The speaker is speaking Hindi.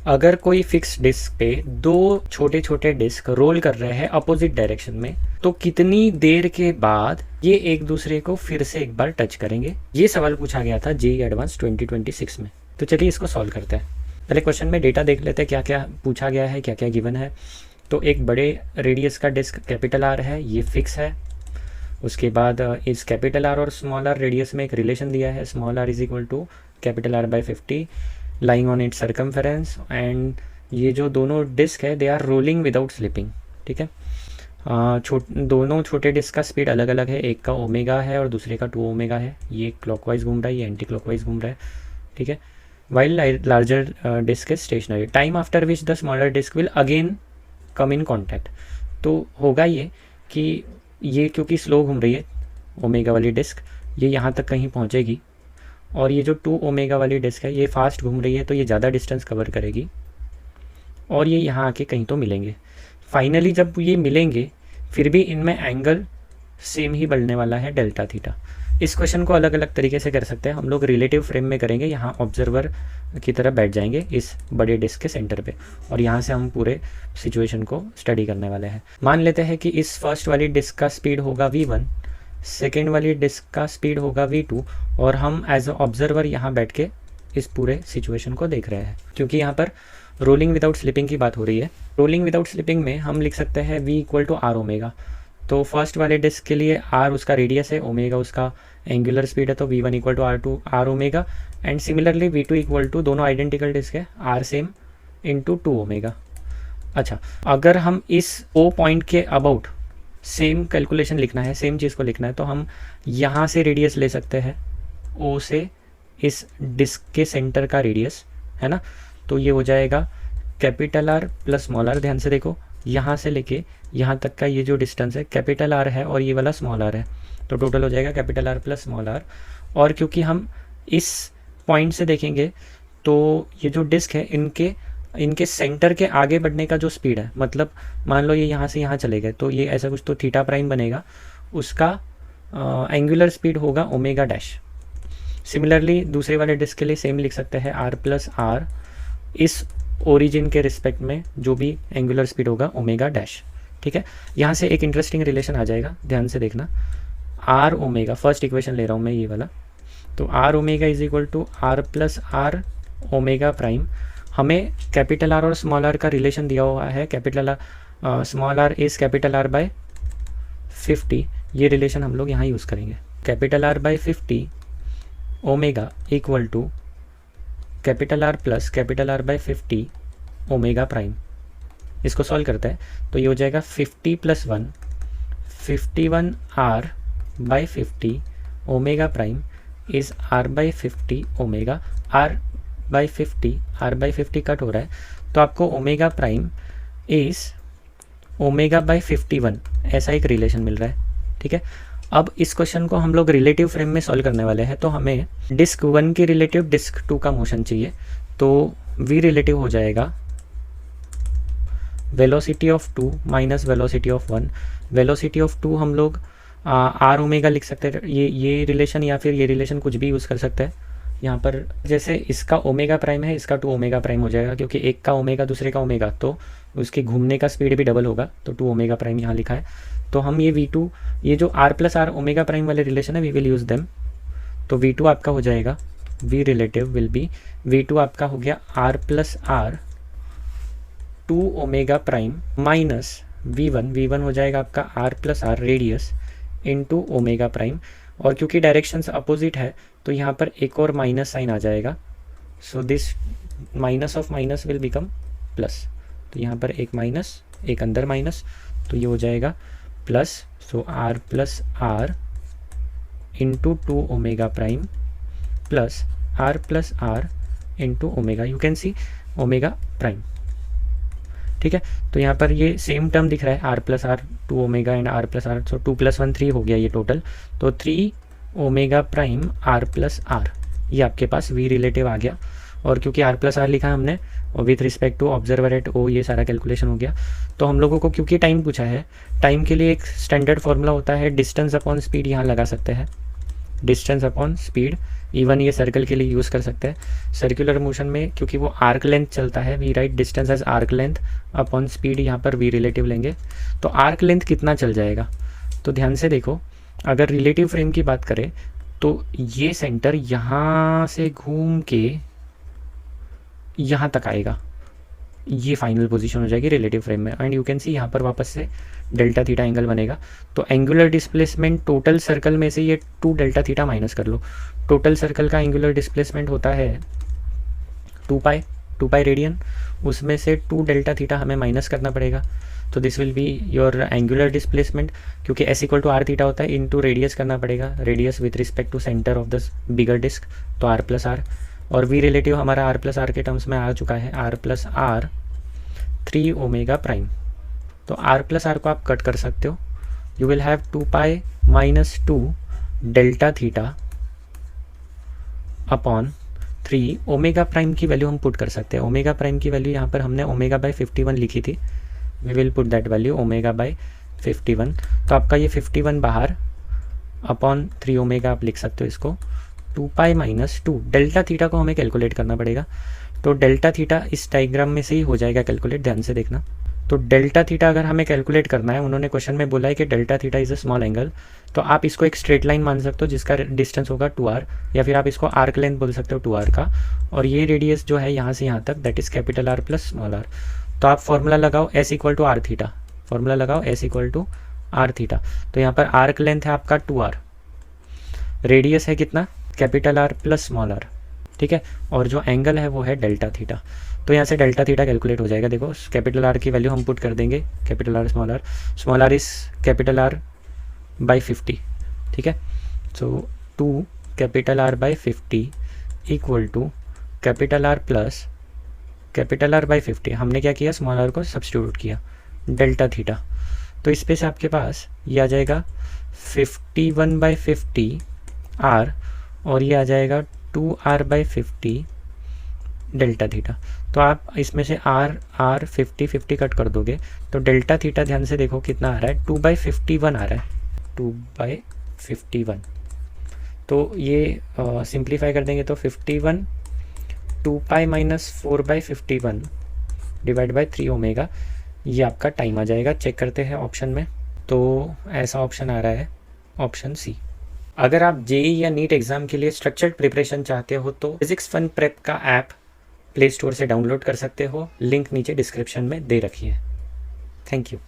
अगर कोई फिक्स डिस्क पे दो छोटे छोटे डिस्क रोल कर रहे हैं अपोजिट डायरेक्शन में, तो कितनी देर के बाद ये एक दूसरे को फिर से एक बार टच करेंगे? ये सवाल पूछा गया था जेईई एडवांस 2026 में। तो चलिए इसको सॉल्व करते हैं। पहले क्वेश्चन में डेटा देख लेते हैं, क्या क्या पूछा गया है, क्या क्या गिवन है। तो एक बड़े रेडियस का डिस्क कैपिटल आर है, ये फिक्स है। उसके बाद इस कैपिटल आर और स्मॉल आर रेडियस में एक रिलेशन दिया है, small R is equal to capital R by 50 lying on it circumference. And ये जो दोनों डिस्क है they are rolling without slipping. ठीक है, दोनों छोटे डिस्क का स्पीड अलग अलग है, एक का ओमेगा है और दूसरे का 2 ओमेगा है। ये क्लॉकवाइज घूम रहा है, ये एंटी क्लॉकवाइज घूम रहा है। ठीक है, while larger disc is stationary, time after which the smaller disc will again come in contact. तो होगा ये कि ये क्योंकि स्लो घूम रही है ओमेगा वाली डिस्क, ये यहाँ तक कहीं पहुँचेगी, और ये जो 2 ओमेगा वाली डिस्क है ये फास्ट घूम रही है तो ये ज़्यादा डिस्टेंस कवर करेगी, और ये यहाँ आके कहीं तो मिलेंगे। फाइनली जब ये मिलेंगे फिर भी इनमें एंगल सेम ही बढ़ने वाला है, डेल्टा थीटा। इस क्वेश्चन को अलग अलग तरीके से कर सकते हैं हम लोग। रिलेटिव फ्रेम में करेंगे, यहाँ ऑब्जर्वर की तरह बैठ जाएंगे इस बड़े डिस्क के सेंटर पे, और यहाँ से हम पूरे सिचुएशन को स्टडी करने वाले हैं। मान लेते हैं कि इस फर्स्ट वाली डिस्क का स्पीड होगा v1, सेकेंड वाली डिस्क का स्पीड होगा v2, और हम एज अ ऑब्जर्वर यहाँ बैठ के इस पूरे सिचुएशन को देख रहे हैं। क्योंकि यहाँ पर रोलिंग विदाउट स्लिपिंग की बात हो रही है, रोलिंग विदाउट स्लिपिंग में हम लिख सकते हैं v इक्वल टू आर ओमेगा। तो फर्स्ट वाले डिस्क के लिए r उसका रेडियस है, ओमेगा उसका एंगुलर स्पीड है, तो v1 equal to R omega. And similarly v2 equal to, दोनों आइडेंटिकल डिस्क है, r सेम इंटू 2 ओमेगा। अच्छा, अगर हम इस O पॉइंट के अबाउट सेम कैलकुलेशन लिखना है, सेम चीज़ को लिखना है, तो हम यहाँ से रेडियस ले सकते हैं, O से इस डिस्क के सेंटर का रेडियस है ना। तो ये हो जाएगा capital R plus small R. ध्यान से देखो, यहाँ से लेके यहाँ तक का ये जो डिस्टेंस है कैपिटल आर है और ये वाला स्मॉल आर है, तो टोटल हो जाएगा capital R plus small R. और क्योंकि हम इस पॉइंट से देखेंगे तो ये जो डिस्क है इनके सेंटर के आगे बढ़ने का जो स्पीड है, मतलब मान लो ये यहाँ से यहाँ चले गए, तो ये ऐसा कुछ तो थीटा प्राइम बनेगा, उसका एंगुलर स्पीड होगा ओमेगा डैश। सिमिलरली दूसरे वाले डिस्क के लिए सेम लिख सकते हैं, आर प्लस आर, इस ओरिजिन के रिस्पेक्ट में जो भी एंगुलर स्पीड होगा ओमेगा डैश। ठीक है, यहाँ से एक इंटरेस्टिंग रिलेशन आ जाएगा, ध्यान से देखना। आर ओमेगा, फर्स्ट इक्वेशन ले रहा हूँ मैं ये वाला, तो R omega is equal to R plus R omega prime. हमें कैपिटल आर और स्मॉल आर का रिलेशन दिया हुआ है, capital R small R is capital R by 50, ये रिलेशन हम लोग यहाँ यूज़ करेंगे। Capital R by 50 omega equal to capital R plus capital R by 50 omega prime. इसको सॉल्व करते हैं तो ये हो जाएगा 50 प्लस 1 51 are by 50 omega prime is R by 50 omega. R by 50 cut हो रहा है, तो आपको omega prime is omega by 51, ऐसा एक रिलेशन मिल रहा है। ठीक है, अब इस क्वेश्चन को हम लोग रिलेटिव फ्रेम में सॉल्व करने वाले हैं, तो हमें डिस्क 1 के रिलेटिव डिस्क 2 का मोशन चाहिए। तो v रिलेटिव हो जाएगा velocity of 2 minus velocity of 1। Velocity of 2 हम लोग आर ओमेगा लिख सकते हैं, ये रिलेशन या फिर ये रिलेशन कुछ भी यूज़ कर सकते हैं। यहाँ पर जैसे इसका ओमेगा प्राइम है, इसका 2 ओमेगा प्राइम हो जाएगा, क्योंकि एक का ओमेगा दूसरे का ओमेगा, तो उसके घूमने का स्पीड भी डबल होगा, तो 2 ओमेगा प्राइम यहाँ लिखा है। तो हम ये v2, ये जो r plus R omega prime वाले रिलेशन है, वी विल यूज़ देम। तो v2 आपका हो जाएगा, v relative will be, v2 आपका हो गया r plus R 2 omega prime minus v1 हो जाएगा आपका r plus R radius into omega prime. और क्योंकि डायरेक्शंस अपोजिट है तो यहाँ पर एक और माइनस साइन आ जाएगा, so this minus of minus will become plus. तो यहाँ पर एक माइनस, एक अंदर माइनस, तो ये हो जाएगा plus. So R plus R into 2 omega prime plus R into omega, you can see omega prime. ठीक है, तो यहाँ पर ये सेम टर्म दिख रहा है, R plus R 2 omega and R plus R, so 2 + 1 3 हो गया ये टोटल। तो 3 omega prime R plus R, ये आपके पास v रिलेटिव आ गया। और क्योंकि आर प्लस आर लिखा है हमने और with respect to observer at O, ये सारा कैलकुलेशन हो गया। तो हम लोगों को क्योंकि टाइम पूछा है, टाइम के लिए एक स्टैंडर्ड फॉर्मूला होता है डिस्टेंस अपॉन स्पीड, यहाँ लगा सकते हैं डिस्टेंस अपॉन स्पीड। इवन ये सर्कल के लिए यूज़ कर सकते हैं। सर्कुलर मोशन में क्योंकि वो आर्क लेंथ चलता है, we write distance as arc length upon speed, यहाँ पर वी रिलेटिव लेंगे। तो आर्क लेंथ कितना चल जाएगा, तो ध्यान से देखो, अगर रिलेटिव फ्रेम की बात करें तो ये सेंटर यहाँ से घूम के यहाँ तक आएगा, ये फाइनल पोजीशन हो जाएगी रिलेटिव फ्रेम में। एंड यू कैन सी यहाँ पर वापस से डेल्टा थीटा एंगल बनेगा। तो एंगुलर डिस्प्लेसमेंट टोटल सर्कल में से ये 2 डेल्टा थीटा माइनस कर लो। टोटल सर्कल का एंगुलर डिस्प्लेसमेंट होता है 2 पाई रेडियन, उसमें से 2 डेल्टा थीटा हमें माइनस करना पड़ेगा। तो this will be your angular displacement, क्योंकि S equal to R theta होता है, इनटू रेडियस करना पड़ेगा, radius with respect to centre of the bigger disc, तो आर प्लस आर। और वी रिलेटिव हमारा आर प्लस आर के टर्म्स में आ चुका है, R plus R 3 omega prime. तो आर प्लस आर को आप कट कर सकते हो, you will have 2 pi minus 2 delta theta upon 3 omega prime की वैल्यू हम पुट कर सकते हैं। ओमेगा प्राइम की वैल्यू यहाँ पर हमने ओमेगा बाई 51 लिखी थी, we will put that value omega by 51। तो आपका ये 51 बाहर अपॉन 3 ओमेगा आप लिख सकते हो इसको, 2 पाई माइनस 2 डेल्टा थीटा को हमें कैलकुलेट करना पड़ेगा। तो डेल्टा थीटा इस डायग्राम में से ही हो जाएगा कैलकुलेट, ध्यान से देखना। तो डेल्टा थीटा अगर हमें कैलकुलेट करना है, उन्होंने क्वेश्चन में बोला है कि delta theta is a small angle, तो आप इसको एक स्ट्रेट लाइन मान सकते हो जिसका डिस्टेंस होगा 2r, या फिर आप इसको आर्क लेंथ बोल सकते हो 2r का। और ये रेडियस जो है यहाँ से यहाँ तक, that is capital R plus small R. तो आप फॉर्मूला लगाओ S equal to R theta, formula लगाओ S equal to R theta. तो यहाँ पर आर्क लेंथ है आपका 2r, रेडियस है कितना, capital R plus small R, ठीक है, और जो एंगल है वो है डेल्टा थीटा। तो यहाँ से डेल्टा थीटा कैलकुलेट हो जाएगा। देखो कैपिटल आर की वैल्यू हम पुट कर देंगे, capital R small R is capital R by 50, ठीक है। So 2 capital R by 50 equal to capital R plus capital R by 50। हमने क्या किया, स्मॉल आर को सब्स्टिट्यूट किया, डेल्टा थीटा। तो इस पे से आपके पास ये आ जाएगा 51 बाई 50 आर, और ये आ जाएगा 2r बाई 50 डेल्टा थीटा। तो आप इसमें से r 50 कट कर दोगे तो डेल्टा थीटा ध्यान से देखो कितना आ रहा है, 2 बाई 51 आ रहा है, 2 बाई 51। तो ये सिंप्लीफाई कर देंगे तो 51 2 pi minus 4 by 51 divide by 3 omega, ये आपका टाइम आ जाएगा। चेक करते हैं ऑप्शन में, तो ऐसा ऑप्शन आ रहा है, ऑप्शन सी। अगर आप जेईई या नीट एग्ज़ाम के लिए स्ट्रक्चर्ड प्रिपरेशन चाहते हो तो फिजिक्स फन प्रेप का ऐप प्ले स्टोर से डाउनलोड कर सकते हो, लिंक नीचे डिस्क्रिप्शन में दे रखी है। Thank you.